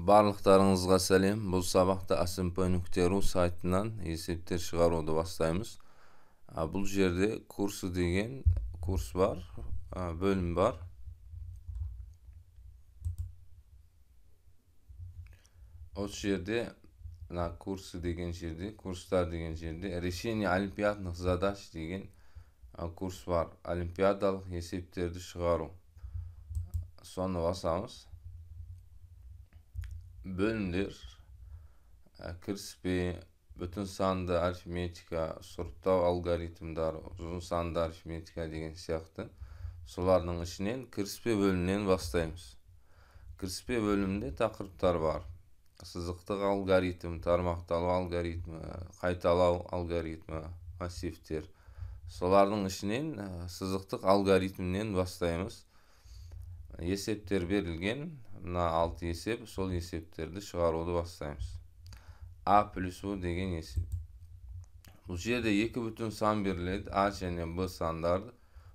Bарлықтарыңызға сәлем. Бұл сабақта smp.ru сайтынан есептер шығаруды бастаймыз. Бұл жерде курсы деген курс бар, бөлім бар. Осы жерде курсы деген жерде, курстар деген жерде решение олимпиадных задач деген курс бар. Олимпиадалық есептерді шығару. Соны басамыз. Bölümler, kіріспе, bütün sanды арифметика, сұрыптау алгоритмдары, uzun sanды арифметика деген сияқты. Солардың ішінен кіріспе бөлімінен бастаймыз. Кіріспе бөлімінде тақырыптар бар. Сызықтық алгоритм, тармақталу алгоритмі, қайталау алгоритмі, массивтер. Солардың ішінен сызықтық алгоритмінен бастаймыз. Есептер берілген, мына 6 есеп, сол есептерді шығаруды бастаймыз. A плюс U деген есеп. Бұл жерде екі бүтін сан беріледі, A және B сандарды,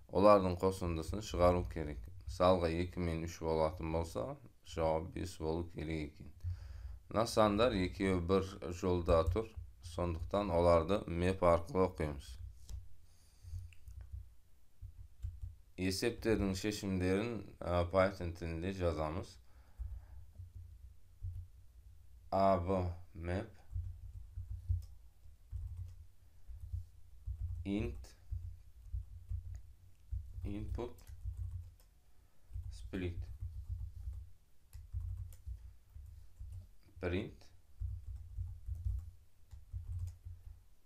олардың қосындысын шығару керек. Мысалға 2 мен 3 болатын болса, жауап 5 болу керек екен. Мына сандар екеуі бір жолда тұр, сондықтан оларды map арқылы оқимыз. Есептердің шешімдерін Python тілінде жазамыз. AB map int input split print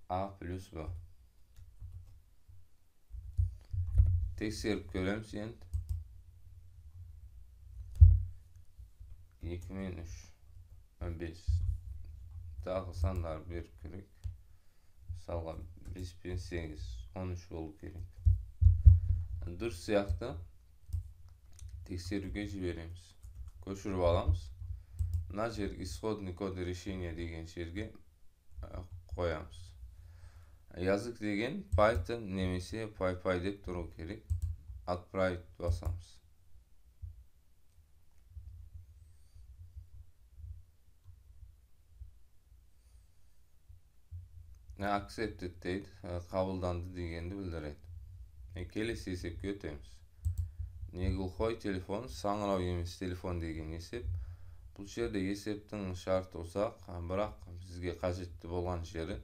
A plus B. Tekserip göremiz endi. 2 men 3 5 tағы сандар беріп керек. Мысалға 5 пен 8 13 болу керек. Дұрыс сияқты тексеруге жібереміз. Көшіріп аламыз. Мына жерге исходный код решения деген жерге қоямыз. Язык деген Python немесе PyPy деп тұру керек. Отправить басамыз. Accepted дейді, қабылданды дегенді білдіреді. Келесі есепке өтеміз. Не глухой телефон, саңырау емес телефон деген есеп. Бұл жерде есептің шарты ұзақ, бірақ бізге қажетті болған жері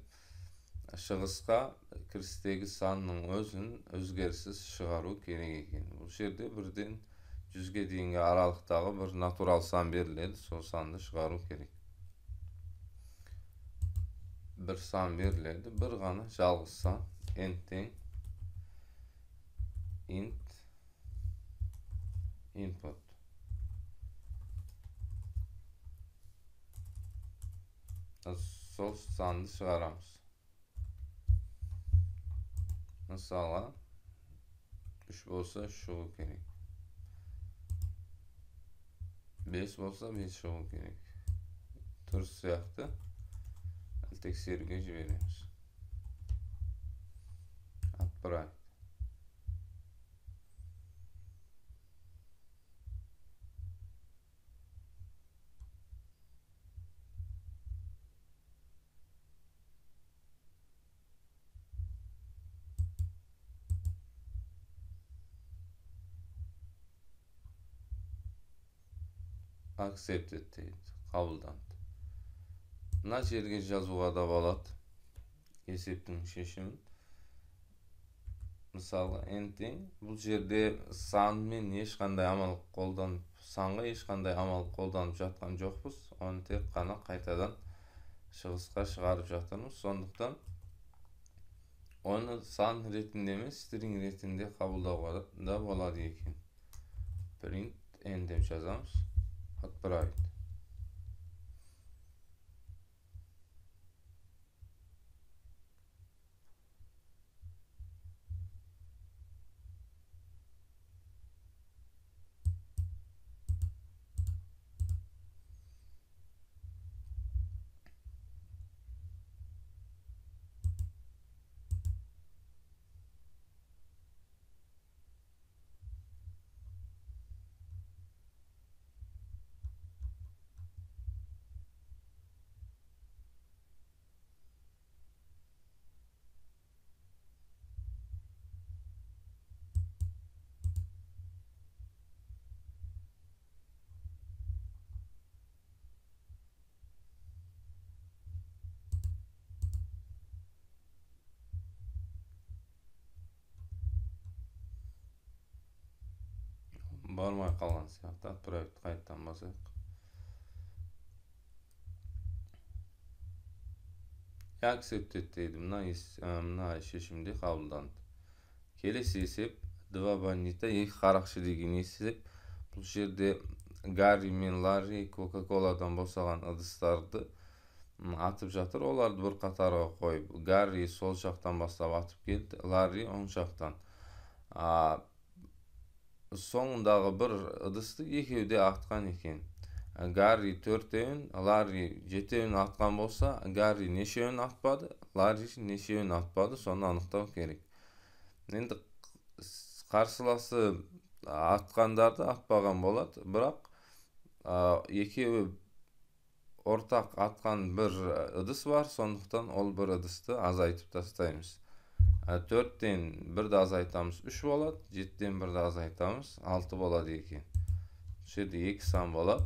шығысқа кірістегі санның өзін өзгеріссіз шығару керек екен. Бұл жерде бірден 100-ге дейінгі аралықтағы бір натурал сан беріледі, сол санды шығару керек. Bir сан беріледі, бір ғана жалғыз сан, n тең int input. Сол санды шығарамыз. Мысалға 3 болса 3 шығу керек. 5 болса 5 шығу керек. Дұрыс сияқты тексеруге жібереміз. Отправить. Accepted дейді, қабылданды. Мына жерге жазуға да болады есептің шешімін. Мысалы n тең, бұл жерде санмен ешқандай амал қолданып, санға ешқандай амал қолданып жатқан жоқпыз. Оны тек қана қайтадан шығысқа шығарып жатырмыз. Сондықтан оны сан ретінде емес, стринг ретінде қабылдауға да болады екен. Print n деп жазамыз. Отправить. бармай қалған сияқты. Отправить қайттан басайық. Accepted дейді. Мына шешімде қабылданды. Келесі есеп 2 бандита 2 қарақшы деген есеп. Бұл жерде Гарри мен Ларри Кока-Коладан босаған ыдыстарды атып жатыр. Оларды бір қатарға қойып, Гарри сол жақтан бастап атып келді, Ларри оң жақтан. Соңындағы бір ыдысты екеуі де атқан екен. Гарри 4-еуін, Ларри 7-еуін атқан болса, Гарри нешеуін атпады, Ларри нешеуін атпады, соны анықтау керек. Енді қарсыласы атқандарды атпаған болады, бірақ екеуі ортақ атқан бір ыдыс бар, сондықтан ол бір ыдысты азайтып тастаймыз. 4-тен 1-ді азайтамыз, 3 болады, 7-тен 1-ді азайтамыз, 6 болады екен. Жерде 2 сан болады.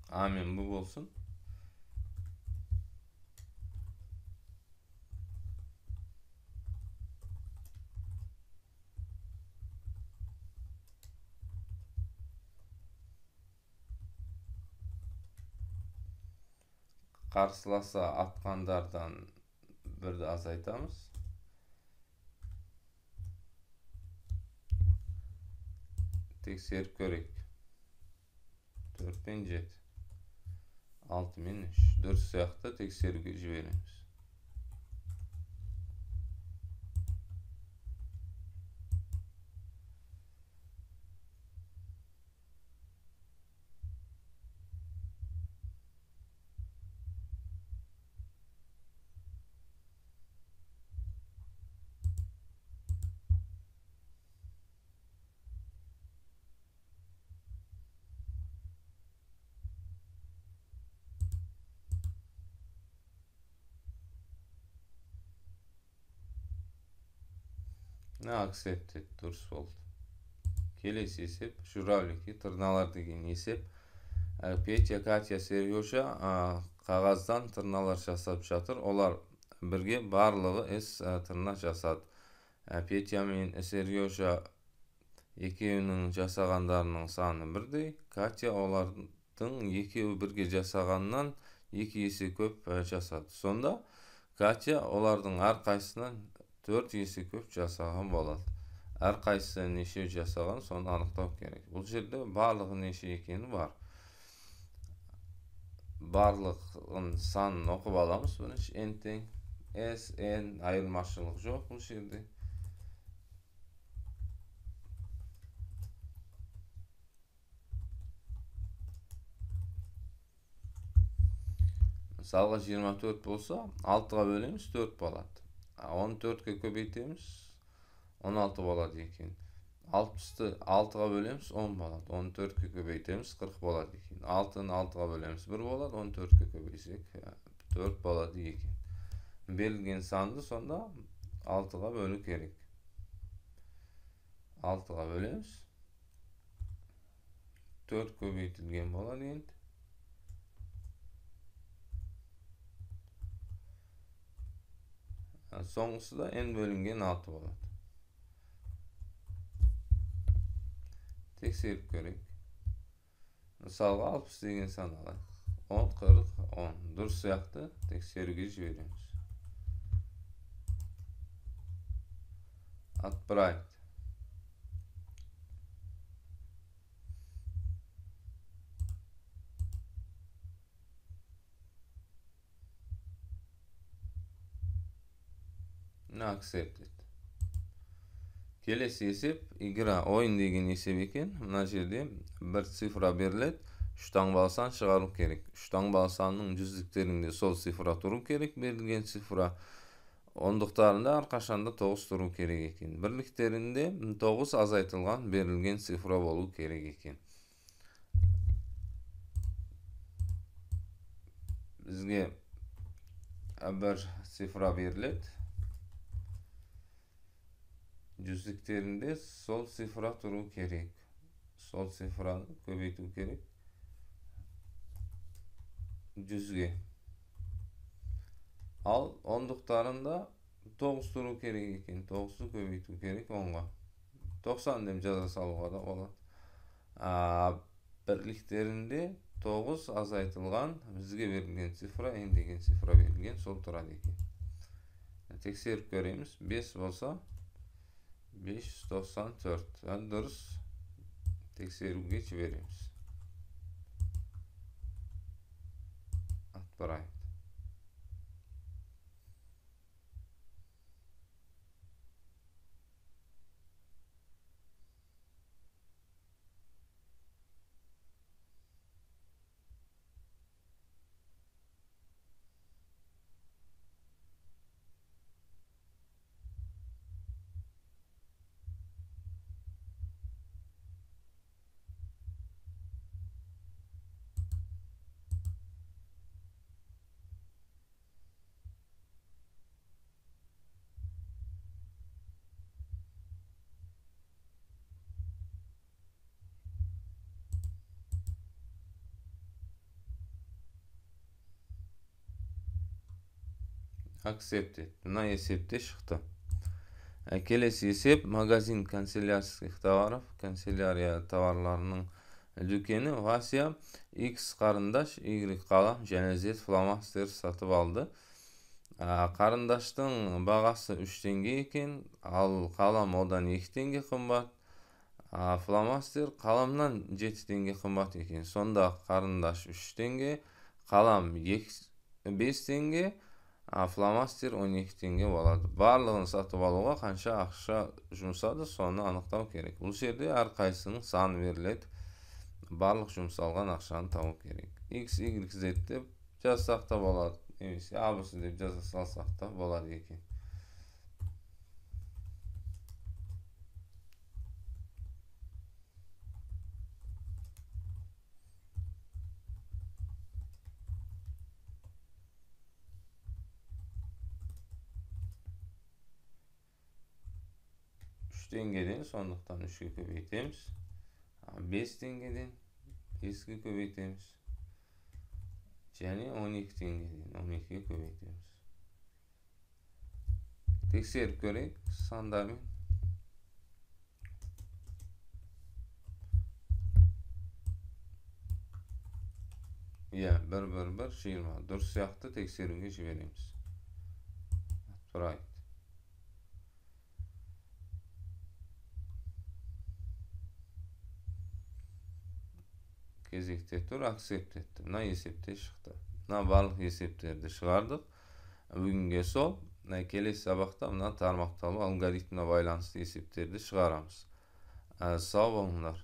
Амен bu болсын. Қарсыласа атқандардан 1-ді азайтамыз. Тексеріп көрейік. 4 пен 7. 6 мен 3. Дұрыс сияқты тексеруге жібереміз. Accepted дұрыс болды. Келесі есеп, журавлики, тырналар деген есеп. Петя, Катя, Сережа қағаздан тырналар жасап жатыр. Олар бірге барлығы тырна жасады. Петя мен Сережа екеуінің жасағандарының саны бірдей. Катя олардың екеуі бірге жасағаннан 2 есе көп жасады. Сонда Катя олардың әрқайсынан 4 есе көп жасаған болады. Әрқайсысы неше жасаған, соны анықтау керек. Бұл жерде барлығы неше екені бар. Барлығын санын оқып аламыз. Бірінші n тең s, n айырмашылық жоқ бұл жерде. Мысалға 24 болса, 6-ға бөлеміз, 4 болады. 14-ке көбейтеміз, 16 болады екен. 60-ты 6-ға бөлеміз, 10 болады. 14-ке көбейтеміз, 40 болады екен. 6-ны 6-ға бөлеміз, 1 болады. 14-ке көбейсек, 4 болады екен. Берілген санды сонда 6-ға бөлу керек. 6-ға бөлеміз. 4 көбейтілген болады енді. Соңғысы да n бөлінген 6 болады. Тексеріп көрейік. Мысалға 60 деген сан алайық. 10, 40, 10. Дұрыс сияқты тексеруге жібереміз. Отправить. Accepted. Келесі есеп, игра, ойын деген есеп екен. Мына жерде бір цифра беріледі. 3 таңбалы сан шығару керек. 3 таңбалы санның жүздіктерінде сол цифра тұру керек. Берілген цифра ондықтарында әрқашанда 9 тұру керек екен. Бірліктерінде 9 азайтылған берілген цифра болу керек екен. Бізге бір цифра беріледі. Жүздіктерінде сол цифра тұру керек. Сол цифраны көбейту керек. 100-ге. Ал ондықтарында 9 тұру керек екен. 9-ды көбейту керек 10-ға. 90 dep jaza salууga da bolat. Birliklerinde 9 azaytılgan bizge berilgen sifra n degen sifra berilgen sol turadi eкен. Tekserip göremiz. 5 bolsa 594. Dürüs tekseripge çiberemiz. Atparayt. Accepted. Buna esepte çıktı. Kelesi esep magazin kanseлярских товаров, kanselярия tovarlarının dükeni Vasya X karındaş, Y kalam және Z flamaster satıp aldı. Karındaştın bağası 3 tenge eken, al kalam odan 2 tenge kımbat. Flamaster kalamdan 7 tenge kımbat eken. Sonda karındaş 3 tenge, kalam 5 tenge, flamaster 12 tenge болады. Барлығын сатып алуға қанша ақша жұмсады, соны анықтау керек. Бұл жерде әрқайсының саны беріледі. Барлық жұмсалған ақшаны табу керек. X, Y, Z деп жазсақ та болады. Немесе ABC деп жаза салсақ та болады екен. Dengeden soндықтан 3'e көбейтеміз. 5 dengeden 5'e көбейтеміз. Және 12 dengeden 12'ye көбейтеміз. Тексеріп көрейік сандармен. Ya 1 20. Дұрыс сияқты тексеруге жібереміз. Right. Кезекте тұр, accept етті. Мына есепте шықты. Мына барлық есептерді шығардық. Бүгінге сол. Келесі сабақта мына тармақталу алгоритміне байланысты есептерді шығарамыз. Сау болыңдар.